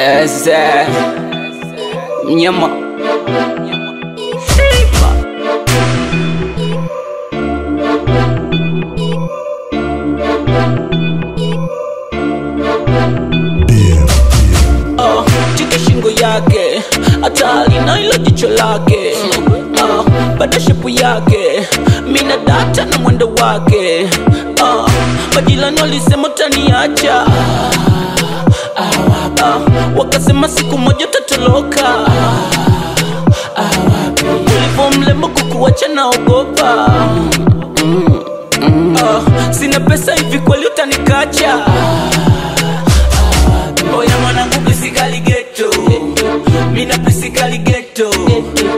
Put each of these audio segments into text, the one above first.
Eze Mnyama Shiva Chiki shingo yake Atali na ilo jicho lake Bada shepu yake Mina data na mwendo wake Majilani walisema utaniacha wakasema siku moja tatoloka ulivo mlembo kukuwacha naogopa sina pesa hivi kweli utanikacha oya mwanangu pisikali ghetto mina pisikali ghetto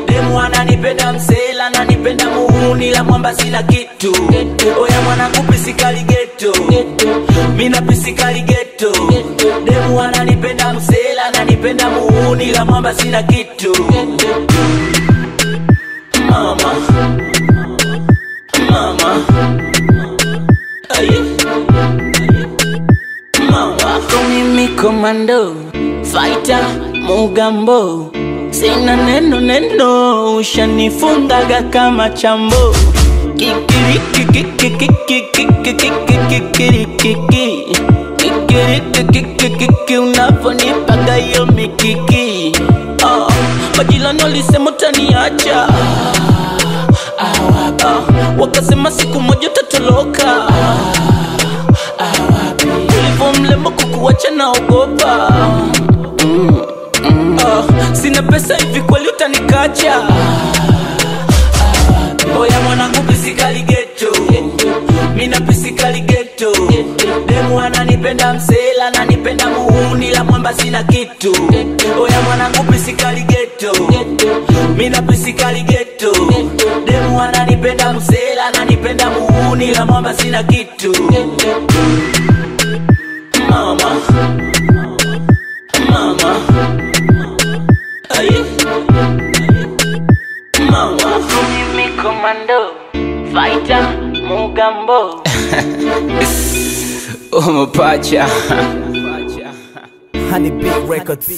demu ananipenda msela ananipenda muhuni la mwamba sina kitu oya mwanangu pisikali ghetto mina pisikali ghetto demu ananipenda msela ananipenda muhuni la mwamba sina kitu mama mama aye mama mimi komando fighter mugambo sina neno ushanifungaga kama chambo unaponipaga yo mikiki majilani walisema utaniacha wakasema siku moja utatoloka ulivo mlembo kukuwacha naogopa sina pesa hivi kweli utanikacha oya mwanangu pisikali ghetto mina pisikali ghetto demu ananipenda msela ananipenda muhuni la mwamba sina kitu oya mwanangu pisikali ghetto mina pisikali ghetto demu ananipenda msela ananipenda muhuni la mwamba sina kitu mama mama aye mama mimi komando fighter mugambo Umapacha Honey Beat Records.